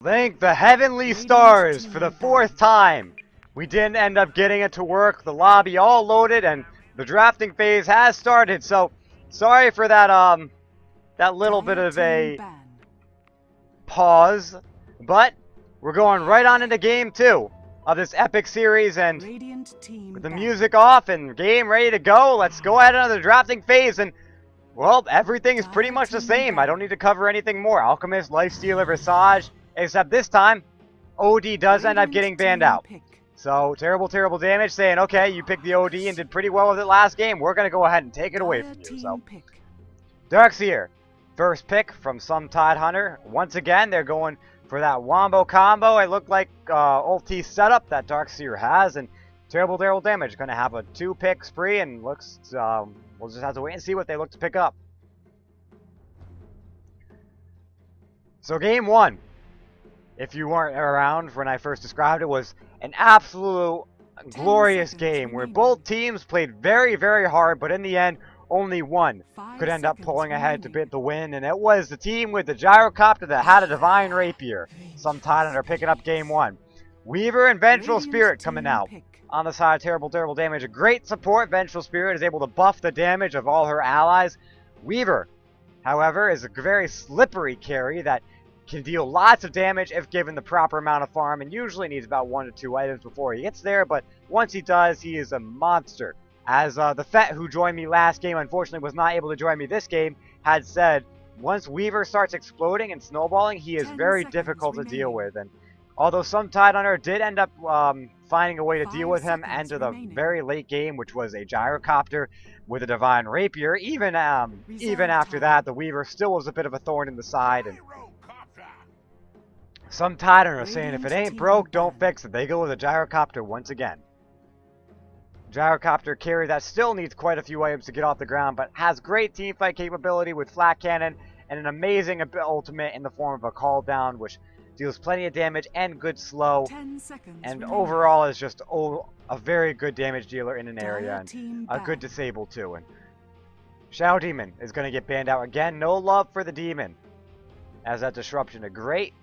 Thank the heavenly stars for the 4th time. We didn't end up getting it to work. The lobby all loaded and the drafting phase has started. So sorry for that that little bit of a pause, but we're going right on into game 2 of this epic series, and with the music off and game ready to go, let's go ahead into the drafting phase. And well, everything is pretty much the same. I don't need to cover anything more. Alchemist, Lifestealer, Visage, except this time OD does end up getting banned out. So terrible damage, saying okay, you picked the OD and did pretty well with it last game, we're gonna go ahead and take it away from you. So Darkseer, first pick from some Tidehunter. Once again, they're going for that wombo combo. It looked like ulti setup that Darkseer has, and terrible damage. Going to have a 2-pick spree, and looks we'll just have to wait and see what they look to pick up. So game 1, if you weren't around when I first described it, was an absolute glorious game where both teams played very hard, but in the end only one could end up pulling ahead to get the win, and it was the team with the gyrocopter that had a divine rapier. Some Tidehunter picking up game 1. Weaver and Vengeful Spirit coming out on the side of terrible damage. A great support. Vengeful Spirit is able to buff the damage of all her allies. Weaver, however, is a very slippery carry that can deal lots of damage if given the proper amount of farm, and usually needs about 1 to 2 items before he gets there, but once he does, he is a monster. As the Fett, who joined me last game, unfortunately was not able to join me this game, had said, once Weaver starts exploding and snowballing, he is very difficult to deal with. And although some Tidehunter did end up finding a way to deal with him into the very late game, which was a gyrocopter with a divine rapier, even after that, the Weaver still was a bit of a thorn in the side. And some Tidehunter are saying, if it ain't broke, don't fix it. They go with a gyrocopter once again. Gyrocopter carry that still needs quite a few items to get off the ground, but has great teamfight capability with flat cannon and an amazing ultimate in the form of a call down, which deals plenty of damage and good slow, and overall is just a very good damage dealer in an area, and a good disable too. And Shadow Demon is going to get banned out again. No love for the demon as that disruption. A great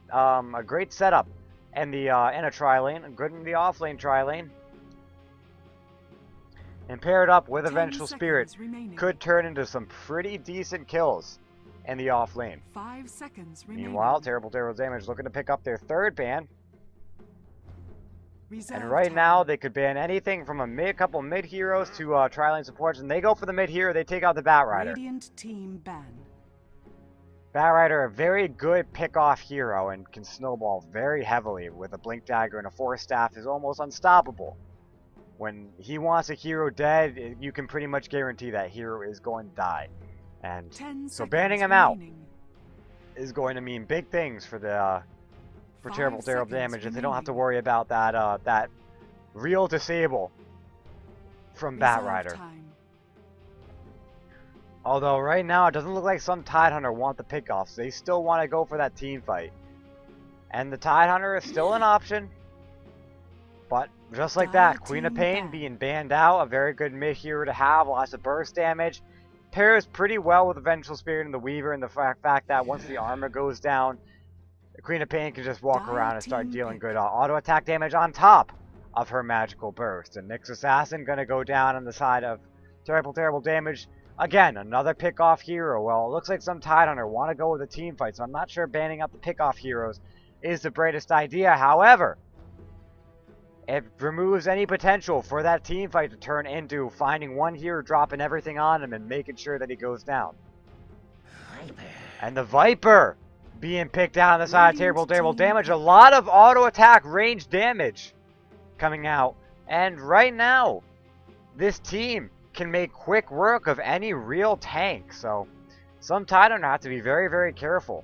setup in the in a tri lane, good in the off lane tri lane. And paired up with a Vengeful Spirit, could turn into some pretty decent kills in the off lane. 5 seconds remaining. Meanwhile, terrible damage looking to pick up their 3rd ban. And right now, they could ban anything from a couple mid heroes to tri-lane supports, and they go for the mid hero. They take out the Batrider. Radiant team ban. Batrider, a very good pick-off hero, and can snowball very heavily with a Blink Dagger and a Force Staff. Is almost unstoppable. When he wants a hero dead, you can pretty much guarantee that hero is going to die. And so banning him out is going to mean big things for the terrible damage, if they don't have to worry about that real disable from Batrider. Although right now it doesn't look like some Tidehunter want the pickoffs. They still want to go for that team fight. And the Tidehunter is still an option. But just like that, Queen of Pain being banned out, a very good mid hero to have, lots of burst damage. Pairs pretty well with the Vengeful Spirit and the Weaver, and the fact that once the armor goes down, the Queen of Pain can just walk around and start dealing good auto attack damage on top of her magical burst. And Nyx Assassin gonna go down on the side of terrible damage. Again, another pick-off hero. Well, it looks like some Tidehunter want to go with a team fight, so I'm not sure banning up the pick-off heroes is the greatest idea. However, it removes any potential for that team fight to turn into finding one hero, dropping everything on him, and making sure that he goes down. And the Viper being picked out on the side of terrible damage. A lot of auto attack range damage coming out. And right now, this team can make quick work of any real tank. So some Tidehunter have to be very careful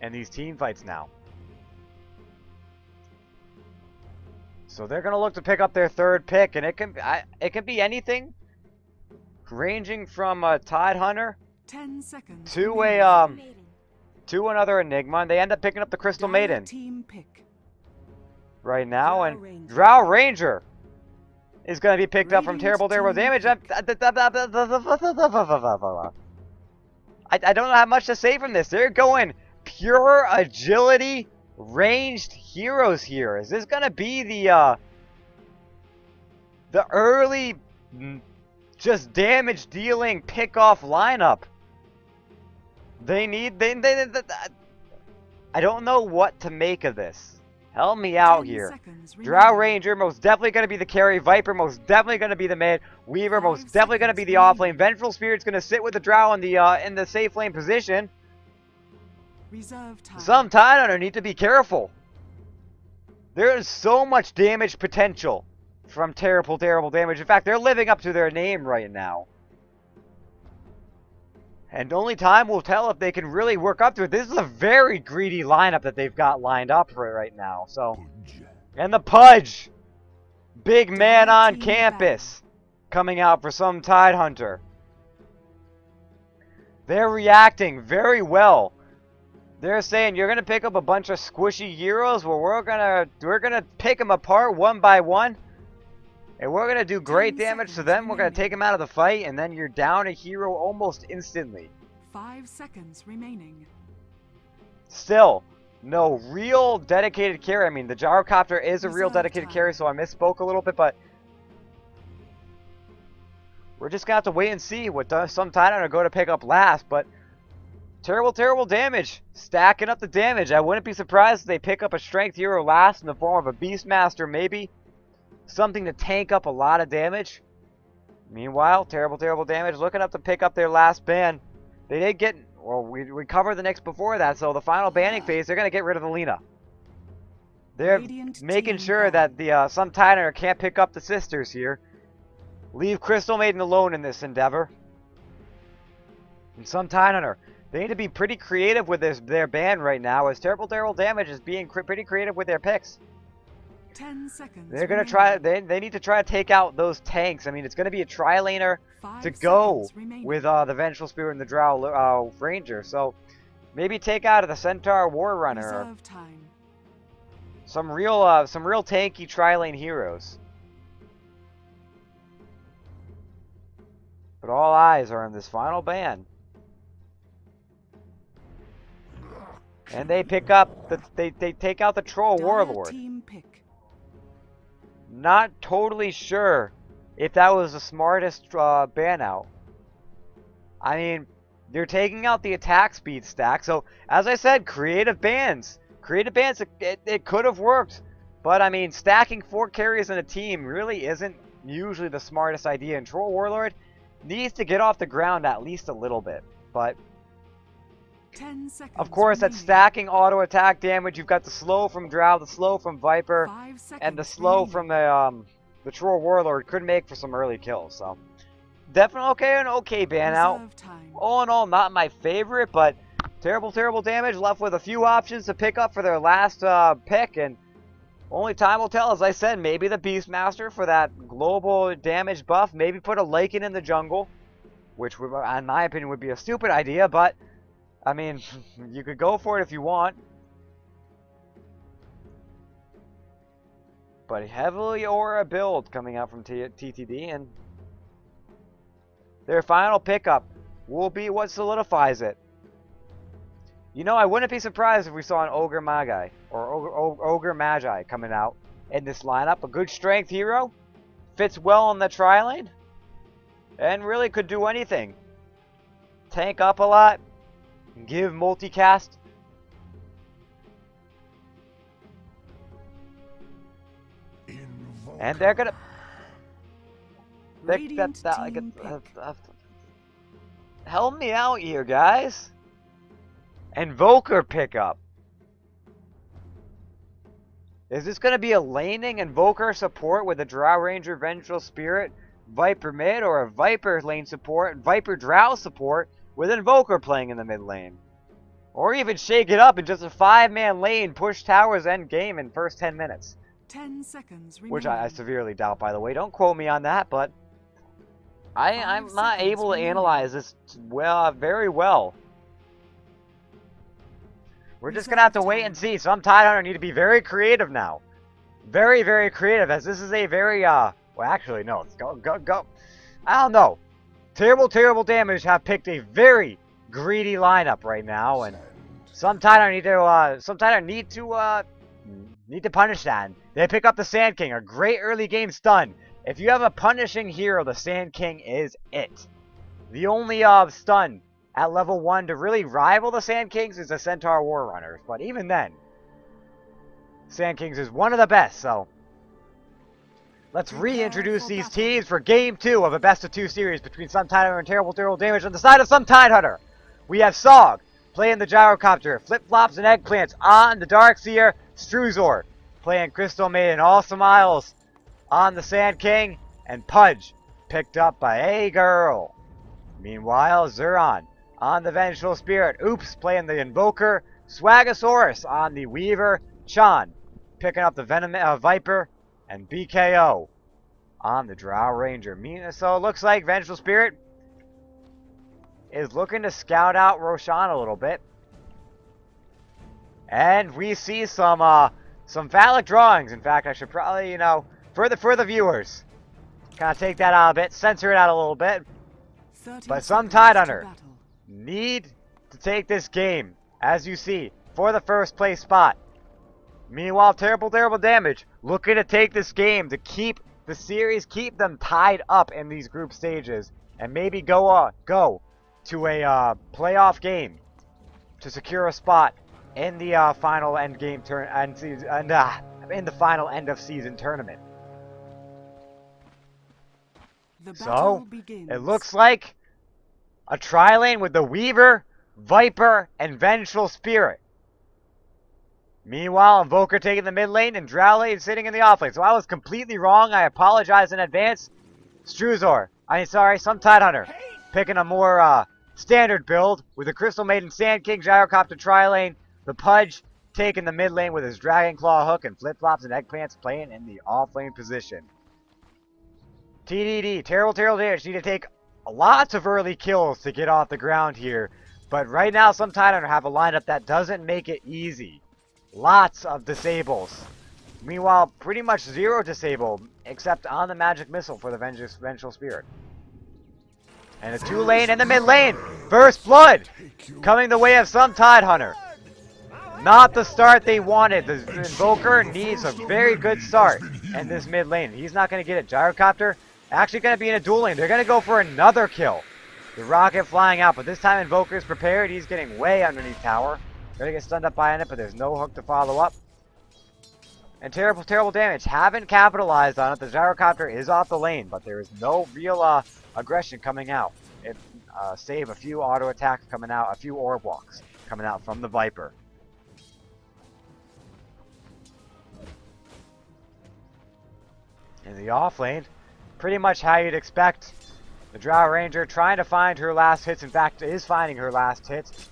in these team fights now. So they're gonna look to pick up their 3rd pick, and it can be anything, ranging from a Tidehunter to another Enigma, and they end up picking up the Crystal Maiden right now. And Drow Ranger is gonna be picked up from terrible damage. I don't have much to say from this. They're going pure agility ranged heroes here. Is this gonna be the early just damage dealing pick-off lineup? They I don't know what to make of this. Help me out here. Drow Ranger, most definitely going to be the carry. Viper, most definitely going to be the mid. Weaver, most definitely going to be the off lane. Vengeful Spirit's going to sit with the Drow in the safe lane position. Some Tidehunter need to be careful. There is so much damage potential from terrible damage. In fact, they're living up to their name right now. And only time will tell if they can really work up to it. This is a very greedy lineup that they've got lined up right now. So, and the Pudge, big man on campus, coming out for some Tidehunter. They're reacting very well. They're saying you're gonna pick up a bunch of squishy heroes. Well, we're gonna pick them apart one by one. And we're going to do great damage to them. We're going to take them out of the fight. And then you're down a hero almost instantly. 5 seconds remaining. Still, no real dedicated carry. I mean, the gyrocopter is a real dedicated carry, so I misspoke a little bit. But we're just going to have to wait and see what some Tidehunter go to pick up last. But terrible damage. Stacking up the damage. I wouldn't be surprised if they pick up a strength hero last in the form of a Beastmaster maybe. Something to tank up a lot of damage. Meanwhile, terrible damage. Looking up to pick up their last ban. They did get... Well, we covered the next before that. So the final banning phase, they're going to get rid of the Lina. They're making sure that the some Tidehunter can't pick up the sisters here. Leave Crystal Maiden alone in this endeavor. And some Tidehunter, they need to be pretty creative with their ban right now. As terrible damage is being pretty creative with their picks. 10 seconds. They're gonna try. They need to try to take out those tanks. I mean, it's gonna be a tri-laner to go with the Vengeful Spirit and the Drow Ranger. So maybe take out the Centaur War Runner. Some real tanky tri-lane heroes. But all eyes are on this final ban. And they pick up they take out the Troll Warlord. Not totally sure if that was the smartest ban out. I mean, they're taking out the attack speed stack. So, as I said, creative bans. Creative bans, it could have worked. But, I mean, stacking 4 carries in a team really isn't usually the smartest idea. And Troll Warlord needs to get off the ground at least a little bit. But, 10 seconds of course, that stacking auto attack damage. You've got the slow from Drow, the slow from Viper, and the slow from the Troll Warlord could make for some early kills. So definitely an okay ban out. All in all, not my favorite, but terrible damage. Left with a few options to pick up for their last pick, and only time will tell. As I said, maybe the Beastmaster for that global damage buff. Maybe put a Lycan in the jungle, which would, in my opinion, would be a stupid idea, but I mean, you could go for it if you want. But heavily aura build coming out from TTD, and their final pickup will be what solidifies it. You know, I wouldn't be surprised if we saw an Ogre Magi or Ogre Magi coming out in this lineup. A good strength hero, fits well on the tri-lane, and really could do anything. Tank up a lot. Give multicast. And they're gonna help me out here, guys. Invoker pickup. Is this gonna be a laning Invoker support with a Drow Ranger, Vengeful Spirit, Viper mid, or a Viper lane support, Viper Drow support with Invoker playing in the mid lane? Or even shake it up in just a 5-man lane, push towers end game in first 10 minutes. 10 seconds remaining. Which I severely doubt, by the way. Don't quote me on that, but I'm not able to analyze this very well. We're just going to have to wait and see. Some Tidehunter need to be very creative now. Very creative, as this is a very, well, actually, no. Let's go. I don't know. Terrible damage have picked a very greedy lineup right now, and Some Tidehunter need to punish that. They pick up the Sand King, a great early game stun. If you have a punishing hero, the Sand King is it. The only stun at level 1 to really rival the Sand Kings is the Centaur War Runners, but even then, Sand Kings is one of the best, so let's reintroduce these teams for Game 2 of a Best of 2 series between some Tidehunter and Terrible Damage. On the side of some Tidehunter, we have Sog playing the Gyrocopter, Flip-Flops and Eggplants on the Darkseer, Struzor playing Crystal Maiden, All Smiles on the Sand King, and Pudge picked up by a girl. Meanwhile, Zuron on the Vengeful Spirit, Oops playing the Invoker, Swagasaurus on the Weaver, Chan picking up the Venom Viper, and BKO on the Drow Ranger. So it looks like Vengeful Spirit is looking to scout out Roshan a little bit. And we see some phallic drawings. In fact, I should probably, you know, for the viewers, kind of take that out a bit, censor it out a little bit. But some Tidehunter need to take this game, as you see, for the first place spot. Meanwhile, Terrible Damage looking to take this game to keep the series, keep them tied up in these group stages, and maybe go to a playoff game to secure a spot in the final end game in the final end of season tournament. So it looks like a tri-lane with the Weaver, Viper, and Vengeful Spirit. Meanwhile, Invoker taking the mid lane and Drow lane sitting in the off lane. So I was completely wrong. I apologize in advance. Struzor, some Tidehunter picking a more standard build with the Crystal Maiden, Sand King, Gyrocopter tri-lane. The Pudge taking the mid lane with his Dragon Claw hook, and Flip-Flops and Eggplants playing in the off lane position. TDD, Terrible Damage, need to take lots of early kills to get off the ground here. But right now, some Tidehunter have a lineup that doesn't make it easy. Lots of disables. Meanwhile, pretty much zero disable, except on the Magic Missile for the Vengeful Spirit. And a 2-lane in the mid lane. First Blood coming the way of some Tidehunter. Not the start they wanted. The Invoker needs a very good start in this mid lane. He's not going to get it. Gyrocopter actually going to be in a dual lane. They're going to go for another kill. The rocket flying out, but this time Invoker is prepared. He's getting way underneath tower. Gonna get stunned up by it, but there's no hook to follow up. And Terrible Damage haven't capitalized on it. The Gyrocopter is off the lane, but there is no real aggression coming out. Save a few auto attacks coming out, a few orb walks coming out from the Viper. In the off lane, pretty much how you'd expect. The Drow Ranger trying to find her last hits. In fact, is finding her last hits.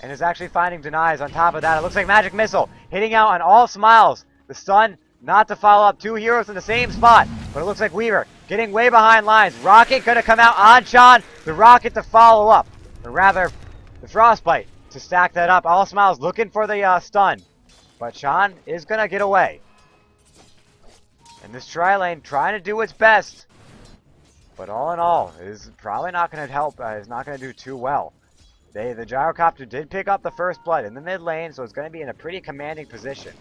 And is actually finding denies on top of that. It looks like Magic Missile hitting out on all Smiles. The stun not to follow up. 2 heroes in the same spot. But it looks like Weaver getting way behind lines. Rocket going to come out on Chan. The Rocket to follow up. Or rather, the Frostbite to stack that up. All Smiles looking for the stun. But Chan is going to get away. And this tri-lane trying to do its best. But all in all, is probably not going to help. Is not going to do too well. The Gyrocopter did pick up the First Blood in the mid lane, so it's going to be in a pretty commanding position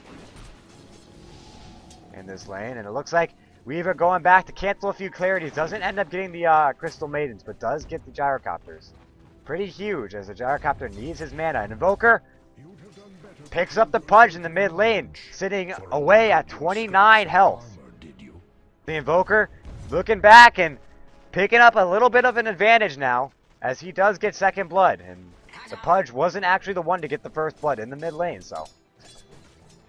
in this lane. And it looks like Weaver going back to cancel a few clarities. Doesn't end up getting the Crystal Maidens, but does get the Gyrocopters. Pretty huge, as the Gyrocopter needs his mana. And Invoker picks up the Pudge in the mid lane, sitting away at 29 health. The Invoker looking back and picking up a little bit of an advantage now, as he does get second blood, and the Pudge wasn't actually the one to get the first blood in the mid lane, so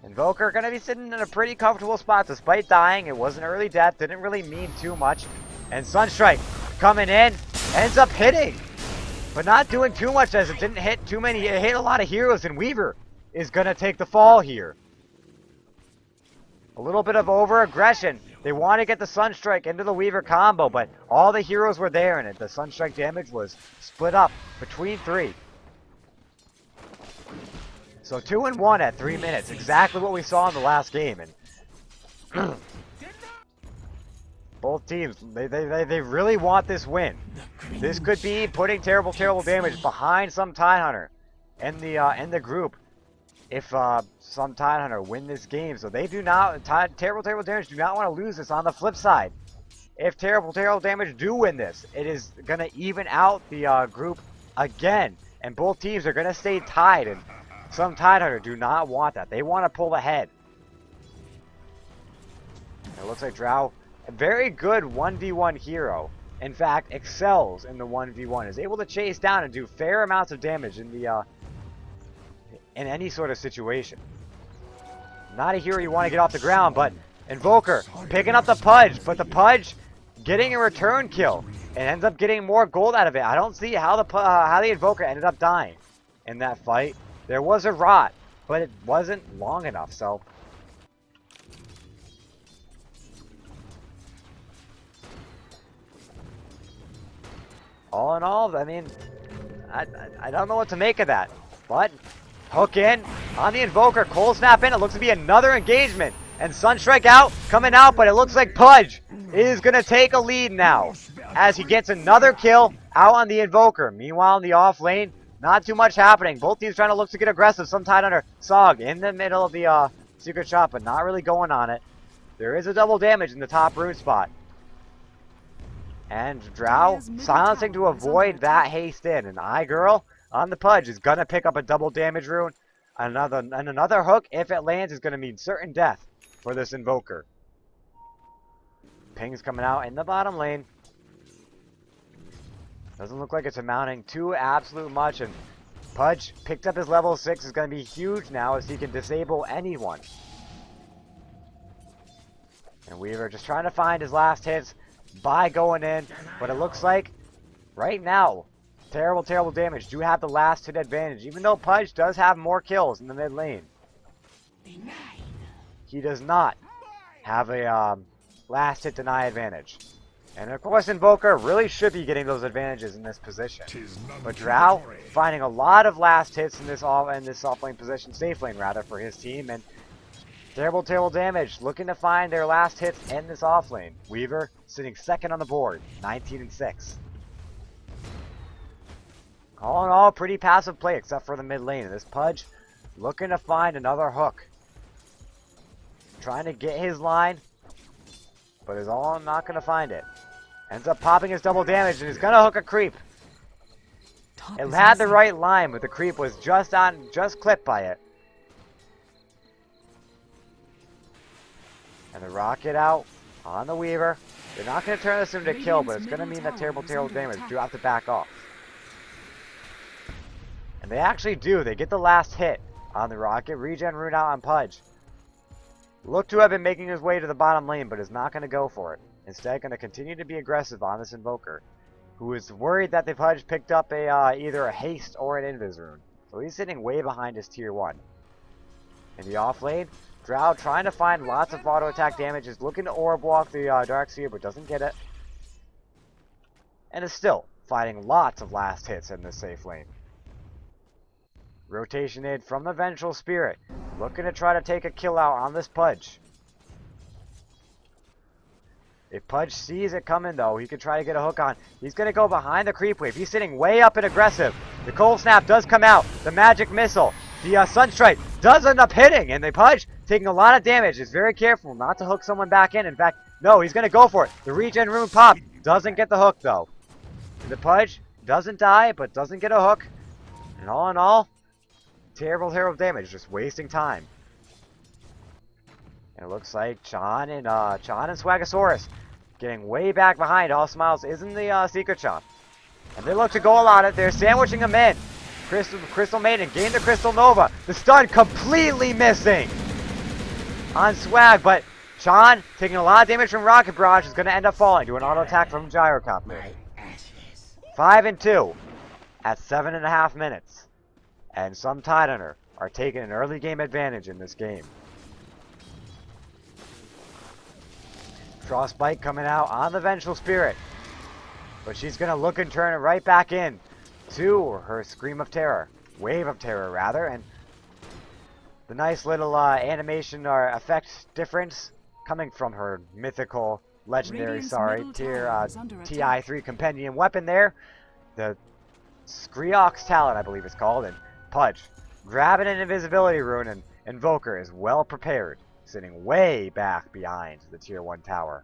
Invoker gonna be sitting in a pretty comfortable spot despite dying. It was an early death, didn't really mean too much. And Sunstrike coming in, ends up hitting, but not doing too much as it didn't hit too many. It hit a lot of heroes, and Weaver is gonna take the fall here. A little bit of over-aggression. They want to get the Sunstrike into the Weaver combo, but all the heroes were there, and the Sunstrike damage was split up between 3. So 2-1 at 3 minutes, exactly what we saw in the last game. And both teams, they really want this win. This could be putting Terrible Damage behind some Tidehunter. in the group if some Tidehunter win this game. So they do not, Terrible Damage do not want to lose this. On the flip side, if Terrible Damage do win this, it is going to even out the group again. And both teams are going to stay tied. And some Tidehunter do not want that. They want to pull ahead. It looks like Drow, a very good 1v1 hero. In fact, excels in the 1v1. Is able to chase down and do fair amounts of damage in the in any sort of situation. Not a hero you want to get off the ground, but Invoker picking up the Pudge, but the Pudge getting a return kill and ends up getting more gold out of it. I don't see how the Invoker ended up dying in that fight. There was a rot, but it wasn't long enough, so. All in all, I mean, I don't know what to make of that, but hook in on the Invoker, cold snap in. It looks to be another engagement, and Sunstrike out, coming out, but it looks like Pudge is going to take a lead now as he gets another kill out on the Invoker. Meanwhile, in the off lane, not too much happening. Both teams trying to look to get aggressive. Some Tidehunter Sog in the middle of the secret shop, but not really going on it. There is a double damage in the top rune spot. And Drow silencing to avoid that haste in. And iGirl on the Pudge is going to pick up a double damage rune. Another hook, if it lands, is going to mean certain death for this Invoker. Ping's coming out in the bottom lane. Doesn't look like it's amounting to absolute much. And Pudge picked up his level 6. Is going to be huge now as he can disable anyone. And Weaver just trying to find his last hits by going in, but it looks like right now Terrible Damage do have the last hit advantage, even though Pudge does have more kills in the mid lane. He does not have a last hit deny advantage, and of course Invoker really should be getting those advantages in this position, but Drow finding a lot of last hits in this off lane position, safe lane rather, for his team. And Terrible Damage looking to find their last hits in this off lane. Weaver sitting second on the board, 19-6. All in all, pretty passive play except for the mid lane. And this Pudge looking to find another hook. Trying to get his line, but is all not going to find it. Ends up popping his double damage and is going to hook a creep. It had the right line, but the creep was just clipped by it. And the rocket out on the Weaver. They're not going to turn this into a kill, but it's going to mean that Terrible Damage do have to back off. And they actually do. They get the last hit on the rocket. Regen rune out on Pudge. Look to have been making his way to the bottom lane, but is not going to go for it. Instead, going to continue to be aggressive on this Invoker, who is worried that the Pudge picked up either a haste or an invis rune. So he's sitting way behind his tier 1. In the off lane, Drow trying to find lots of auto attack damage, is looking to orb walk the Darkseer, but doesn't get it. And is still finding lots of last hits in this safe lane. Rotation in from the Vengeful Spirit, looking to try to take a kill out on this Pudge. If Pudge sees it coming though, he could try to get a hook on. He's going to go behind the creep wave. He's sitting way up and aggressive. The cold snap does come out. The magic missile. The Sunstrike does end up hitting, and the Pudge taking a lot of damage. Is very careful not to hook someone back in. In fact, no, he's going to go for it. The regen rune pop doesn't get the hook though. The Pudge doesn't die, but doesn't get a hook. And all in all, terrible damage, just wasting time. And it looks like Chan and Swagasaurus getting way back behind. All Smiles is in the secret shop. And they look to go all on it. They're sandwiching him in. Crystal Maiden gained the Crystal Nova. The stun completely missing on Swag, but Chan taking a lot of damage from Rocket Barrage is going to end up falling to an auto attack from Gyrocopter. 5-2 at 7.5 minutes. And some Tidehunter are taking an early game advantage in this game. Frostbite coming out on the Vengeful Spirit. But she's going to look and turn it right back in to her Scream of Terror. Wave of Terror, rather. And the nice little animation or effect difference coming from her mythical, legendary, tier TI3 Compendium weapon there. The Screox Talon, I believe it's called. And Pudge grabbing an invisibility rune, and Invoker is well prepared, sitting way back behind the tier 1 tower.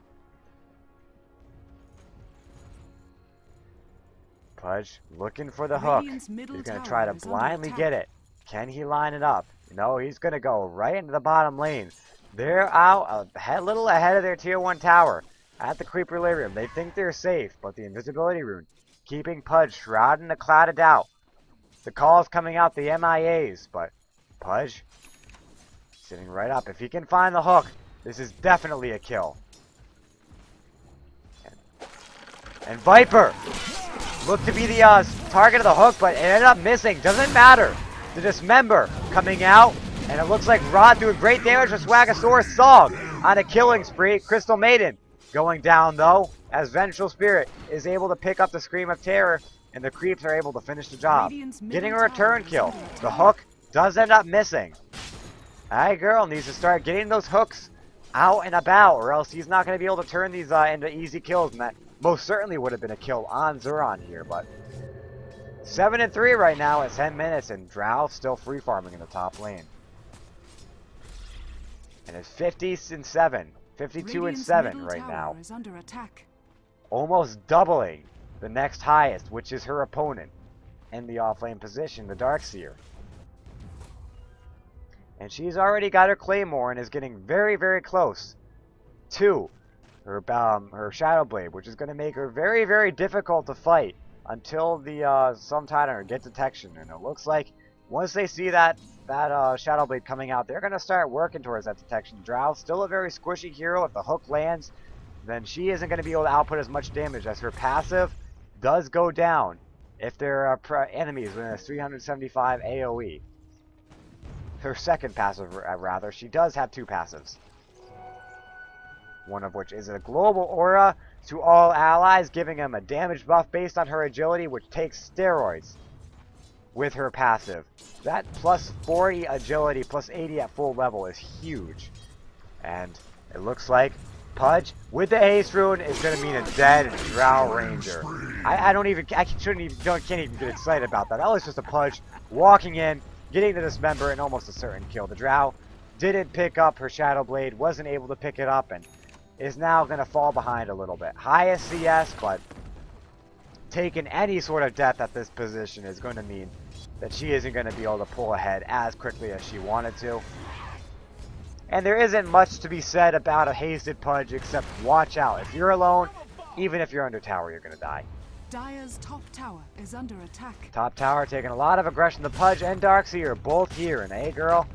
Pudge looking for the hook. He's going to try to blindly get it. Can he line it up? No, he's going to go right into the bottom lane. They're out a little ahead of their tier 1 tower at the Creeper Lyrium. They think they're safe, but the invisibility rune keeping Pudge shrouded in a cloud of doubt. The calls coming out, the MIAs, but Pudge sitting right up. If he can find the hook, this is definitely a kill. And Viper looked to be the target of the hook, but it ended up missing. Doesn't matter. The Dismember coming out, and it looks like Rod doing great damage with Swagasaurus Song on a killing spree. Crystal Maiden going down, though, as Vengeful Spirit is able to pick up the Scream of Terror, and the creeps are able to finish the job. Getting a return kill. The hook does end up missing. Alright, girl needs to start getting those hooks out and about, or else he's not going to be able to turn these into easy kills, and that most certainly would have been a kill on Zuron here, but 7-3 right now at 10 minutes, and Drow still free farming in the top lane. And it's 50-7, 52-7 right now. Almost doubling the next highest, which is her opponent in the offlane position, the Darkseer. And she's already got her Claymore and is getting very, very close to her Shadow Blade, which is going to make her very, very difficult to fight until the some Tidehunter get detection. And it looks like once they see that Shadow Blade coming out, they're going to start working towards that detection. Drow, still a very squishy hero. If the hook lands, then she isn't going to be able to output as much damage, as her passive does go down if there are enemies within a 375 AoE. Her second passive, rather. She does have 2 passives. One of which is a global aura to all allies, giving them a damage buff based on her agility, which takes steroids with her passive. That plus 40 agility, plus 80 at full level is huge. And it looks like Pudge with the haste rune is going to mean a dead Drow Ranger. Can't even get excited about that. That was just a Pudge walking in, getting the Dismember, and almost a certain kill. The Drow didn't pick up her Shadow Blade, wasn't able to pick it up, and is now going to fall behind a little bit. Highest CS, but taking any sort of death at this position is going to mean that she isn't going to be able to pull ahead as quickly as she wanted to. And there isn't much to be said about a hasted Pudge, except watch out. If you're alone, even if you're under tower, you're going to die. Dire's top tower is under attack. Top tower taking a lot of aggression. The Pudge and Darkseer are both here. And hey, girl,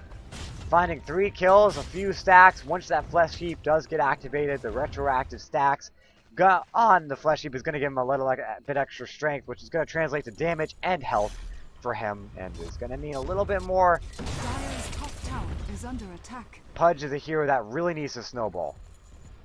finding 3 kills, a few stacks. Once that Flesh Heap does get activated, the retroactive stacks on the Flesh Heap is going to give him a bit extra strength, which is going to translate to damage and health for him, and is going to mean a little bit more. Dire's top tower is under attack. Pudge is a hero that really needs to snowball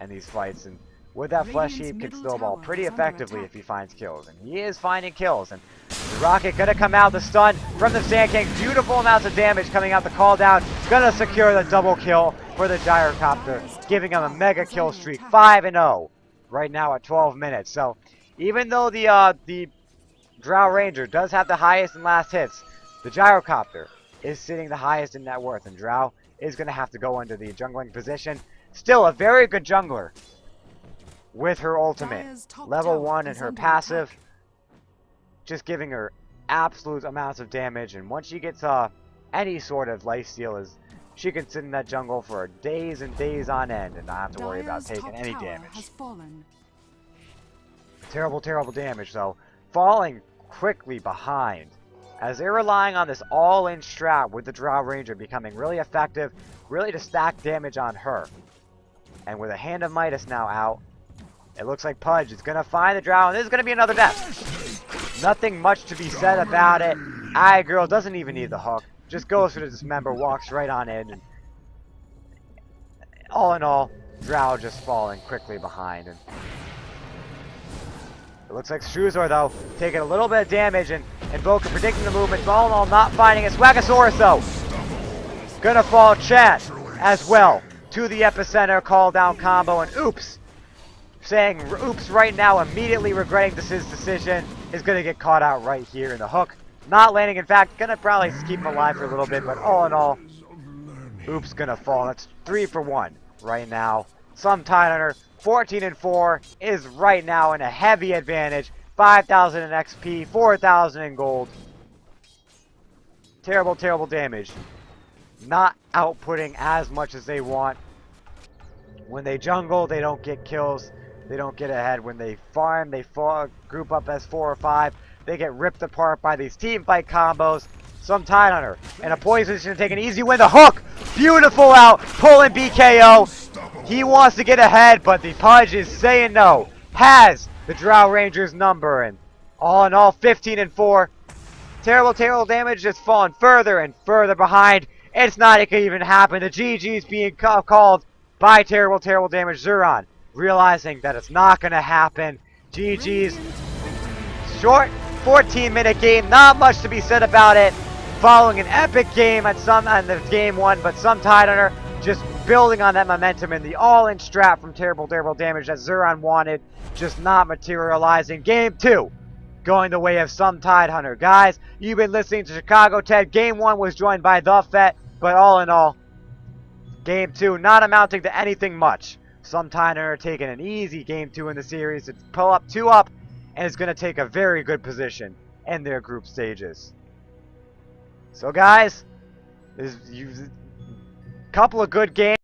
in these fights, and with that Flesh Heap can snowball pretty effectively if he finds kills, and he is finding kills. And the Rocket gonna come out, the stun from the Sand King, beautiful amounts of damage coming out, the call down, gonna secure the double kill for the Gyrocopter, giving him a mega kill streak, 5-0 right now at 12 minutes. So even though the Drow Ranger does have the highest and last hits, the Gyrocopter is sitting the highest in net worth, and Drow is gonna have to go into the jungling position. Still a very good jungler with her ultimate, level 1, and her passive, just giving her absolute amounts of damage. And once she gets any sort of lifesteal, she can sit in that jungle for days and days on end and not have to worry about taking any damage. Terrible, terrible damage, though. Falling quickly behind, as they're relying on this all-in strat with the Drow Ranger becoming really effective, really to stack damage on her. And with a Hand of Midas now out, it looks like Pudge is going to find the Drow, and this is going to be another death. Nothing much to be said about it. Girl doesn't even need the hook. Just goes for the Dismember, walks right on in. And all in all, Drow just falling quickly behind. And it looks like Struzor, though, taking a little bit of damage, and Invoker predicting the movement. All in all, not finding it. Swagasaurus, though, gonna fall. Chat as well to the epicenter, call down combo, and oops. Saying oops right now, immediately regretting his decision, is going to get caught out right here. And the hook Not landing. In fact, gonna probably keep him alive for a little bit, but all in all, Oop's gonna fall. That's 3 for 1 right now. Some Tidehunter, 14-4, is right now in a heavy advantage. 5,000 in XP, 4,000 in gold. Terrible, terrible damage. Not outputting as much as they want. When they jungle, they don't get kills. They don't get ahead. When they farm, they group up as 4 or 5. They get ripped apart by these team fight combos. Some Tidehunter and a poison is going to take an easy win. The hook! Beautiful out! Pulling BKO. He wants to get ahead, but the Pudge is saying no. Has the Drow Rangers number, and all in all, 15-4. Terrible, terrible damage just falling further and further behind. It's not it could even happen. The GG's being called by terrible, terrible damage. Zuron realizing that it's not going to happen. GG's. Short 14-minute game. Not much to be said about it. Following an epic game on the game 1, but some Tidehunter just building on that momentum and the all-in strat from terrible, terrible damage that Zuron wanted, just not materializing. Game 2. Going the way of some Tidehunter. Guys, you've been listening to Chicago Ted. Game 1 was joined by The Fett, but all in all, Game 2 not amounting to anything much. Some Tidehunter taking an easy Game 2 in the series. It's pull up 2 up, and it's going to take a very good position in their group stages. So guys, there's a couple of good games.